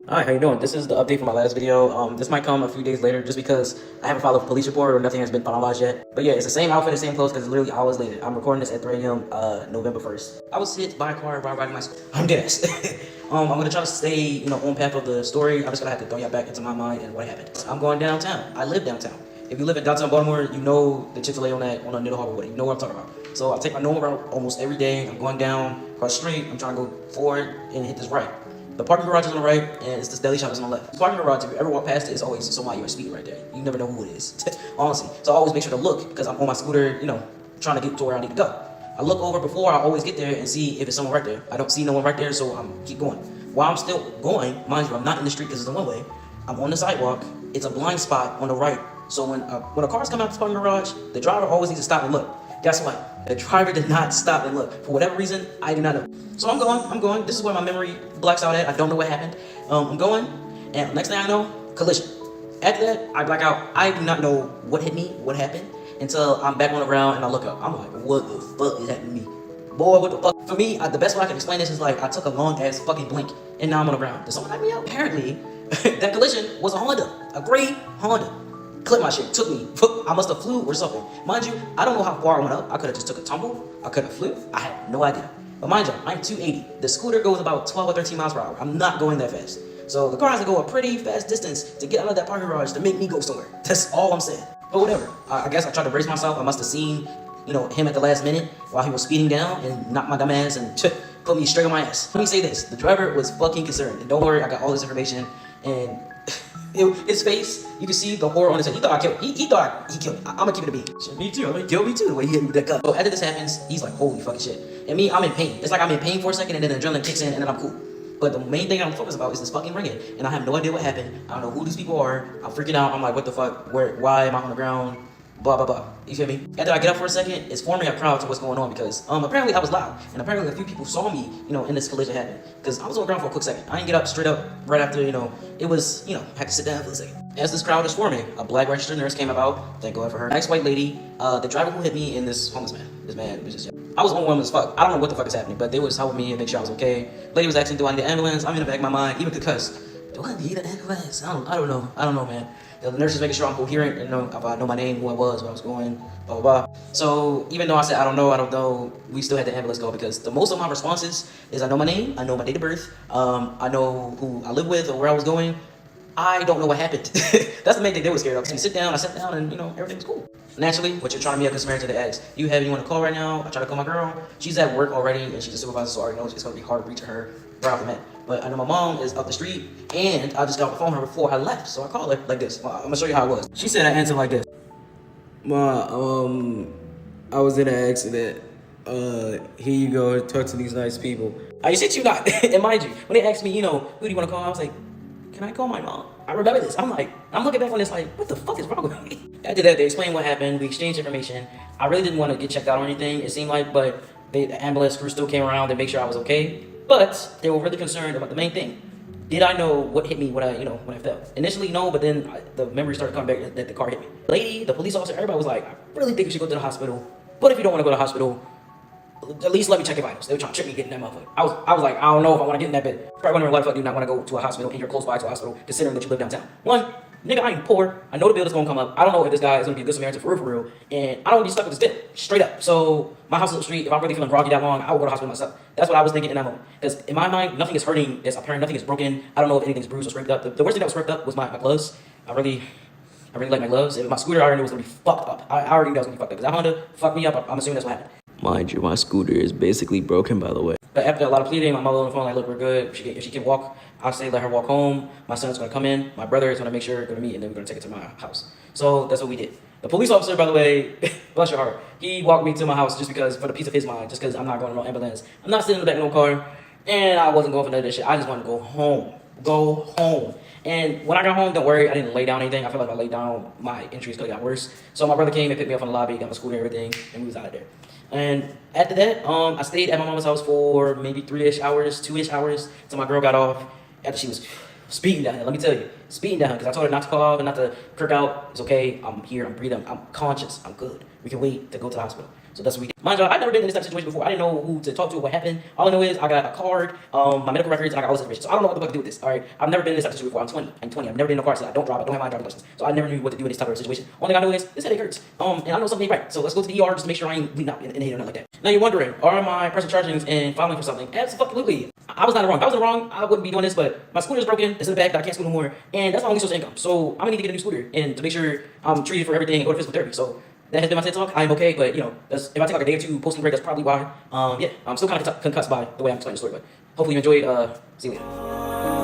Alright, how you doing? This is the update from my last video. This might come a few days later just because I haven't filed a police report or nothing has been finalized yet. But yeah, it's the same outfit, the same clothes because it's literally hours later. I'm recording this at 3 a.m. November 1st. I was hit by a car while riding my school. I'm dead. I'm gonna try to stay, on path of the story. I'm just gonna have to throw y'all back into my mind and what happened. I'm going downtown. I live downtown. If you live in downtown Baltimore, you know the Chick-fil-A on the Middle Harbor Way. You know what I'm talking about. So I take my normal route almost every day. I'm going down across the street. I'm trying to go forward and hit this right. The parking garage is on the right, and it's the deli shop is on the left. The parking garage, if you ever walk past it, it's always somebody you're speeding right there. You never know who it is, honestly. So I always make sure to look, because I'm on my scooter, trying to get to where I need to go. I look over before I always get there and see if it's someone right there. I don't see no one right there, so I'm keep going. While I'm still going, mind you, I'm not in the street because it's a one-way. I'm on the sidewalk. It's a blind spot on the right. So when a car's coming out the parking garage, the driver always needs to stop and look. Guess what? The driver did not stop and look. For whatever reason, I do not know. So I'm going. This is where my memory blacks out at. I don't know what happened. I'm going, and next thing I know, collision. After that, I black out. I do not know what hit me, what happened, until I'm back on the ground and I look up. I'm like, what the fuck is happening to me? Boy, what the fuck? For me, the best way I can explain this is like, I took a long ass fucking blink, and now I'm on the ground. Did someone knock me out? Apparently, that collision was a Honda, a gray Honda. Clipped my shit, took me. I must have flew or something. Mind you, I don't know how far I went up. I could have just took a tumble. I could have flew. I had no idea. But mind you, I'm 280. The scooter goes about 12 or 13 miles per hour. I'm not going that fast. So the car has to go a pretty fast distance to get out of that parking garage to make me go somewhere. That's all I'm saying. But whatever. I guess I tried to brace myself. I must have seen, him at the last minute while he was speeding down and knocked my dumb ass and put me straight on my ass. Let me say this. The driver was fucking concerned. And don't worry, I got all this information. And his face, you can see the horror on his face. He thought I killed him. He thought he killed me. I'm gonna keep it a beat. Me too. I'm gonna kill me too. The way he hit me with that gun. So after this happens, he's like, holy fucking shit. And me, I'm in pain. It's like I'm in pain for a second, and then the adrenaline kicks in, and then I'm cool. But the main thing I'm focused about is this fucking ringing, and I have no idea what happened. I don't know who these people are. I'm freaking out. I'm like, what the fuck? Why am I on the ground? Blah blah blah. You feel me? After I get up for a second, it's forming a crowd to what's going on because apparently I was loud, and apparently a few people saw me, in this collision happen. Because I was on the ground for a quick second. I didn't get up straight up right after, it was, I had to sit down for a second. As this crowd is forming, a black registered nurse came about. Thank God for her. Nice white lady, the driver who hit me, and this homeless man. This man was just, I was overwhelmed as fuck. I don't know what the fuck is happening, but they was helping me and make sure I was okay. Lady was asking, do I need an ambulance? I'm in the back of my mind, even concussed. Do I need an ambulance? I don't know, man. The nurse is making sure I'm coherent and if I know my name, who I was, where I was going, blah, blah, blah. So even though I said, I don't know, we still had the ambulance go because the most of my responses is I know my name, I know my date of birth, I know who I live with or where I was going. I don't know what happened. That's the main thing they were scared of. So I sat down and, everything was cool. Naturally, what you're trying to be a good Samaritan to ask, you have anyone to call right now? I try to call my girl. She's at work already and she's a supervisor, so I already know it's going to be hard reaching her where I'm at. But I know my mom is up the street and I just got off the phone with her before I left. So I called her like this. I'm going to show you how it was. She said I answered like this. Ma, I was in an accident. Here you go, talk to these nice people. You shit you not. And mind you, when they asked me, who do you want to call? I was like, can I call my mom? I remember this. I'm looking back on this like, what the fuck is wrong with me? After that, they explained what happened. We exchanged information. I really didn't want to get checked out or anything, it seemed like, but the ambulance crew still came around to make sure I was okay. But they were really concerned about the main thing. Did I know what hit me when I fell? Initially, no, but then the memory started coming back that the car hit me. The lady, the police officer, everybody was like, I really think you should go to the hospital. But if you don't want to go to the hospital, at least let me check your vitals. They were trying to trick me getting that motherfucker. I was like, I don't know if I want to get in that bed. Probably wondering why the fuck do you not want to go to a hospital and you're close by to a hospital, considering that you live downtown. One, nigga, I ain't poor. I know the bill is gonna come up. I don't know if this guy is gonna be a good Samaritan for real, and I don't want to be stuck with this dick, straight up. So my house is up the street. If I'm really feeling groggy that long, I will go to the hospital myself. That's what I was thinking in that moment. Because in my mind, nothing is hurting. It's apparent nothing is broken. I don't know if anything's bruised or scraped up. The worst thing that was scraped up was my gloves. I really like my gloves. If my scooter, I already knew was gonna be fucked up. I already knew that was gonna be fucked up. Because that Honda fucked me up. I'm assuming that's what happened. Mind you, my scooter is basically broken, by the way. But after a lot of pleading, my mother on the phone like, look, we're good. If she can walk, I'll say let her walk home. My son's gonna come in. My brother is gonna make sure we're gonna meet, and then we're gonna take it to my house. So that's what we did. The police officer, by the way, bless your heart, he walked me to my house just because, for the peace of his mind, just because I'm not going to no ambulance. I'm not sitting in the back of no car, and I wasn't going for none of this shit. I just wanted to go home. Go home. And when I got home, don't worry, I didn't lay down anything. I feel like if I laid down, my injuries could have got worse. So my brother came and picked me up from the lobby, got my scooter and everything, and we was out of there. And after that, I stayed at my mama's house for maybe 3-ish hours, 2-ish hours, until my girl got off. After she was speeding down here, let me tell you, speeding down here, because I told her not to call off and not to kirk out. It's okay, I'm here, I'm breathing, I'm conscious, I'm good. We can wait to go to the hospital. So that's what we did. Mind you, I've never been in this type of situation before. I didn't know who to talk to or what happened. All I know is I got a card, my medical records, and I got all this information. So I don't know what the fuck to do with this. All right, I've never been in this type of situation before. I'm 20. I've never been in a car accident. I don't drive. I don't have my driver's license. So I never knew what to do in this type of situation. Only thing I know is this headache hurts. And I know something ain't right. So let's go to the ER just to make sure I ain't bleeding out in the head or nothing like that. Now you're wondering, are my pressing chargings and filing for something? Absolutely. I was not wrong. If I was wrong, I wouldn't be doing this. But my scooter is broken. It's in the back that I can't scooter no more, and that's my only source of income. So I'm gonna need to get a new scooter and to make sure I'm treated for everything and go to physical therapy. So that has been my TED Talk. I'm okay, but if I take like a day or two posting break, that's probably why. Yeah, I'm still kind of concussed by the way I'm explaining the story, but hopefully you enjoyed. See you later.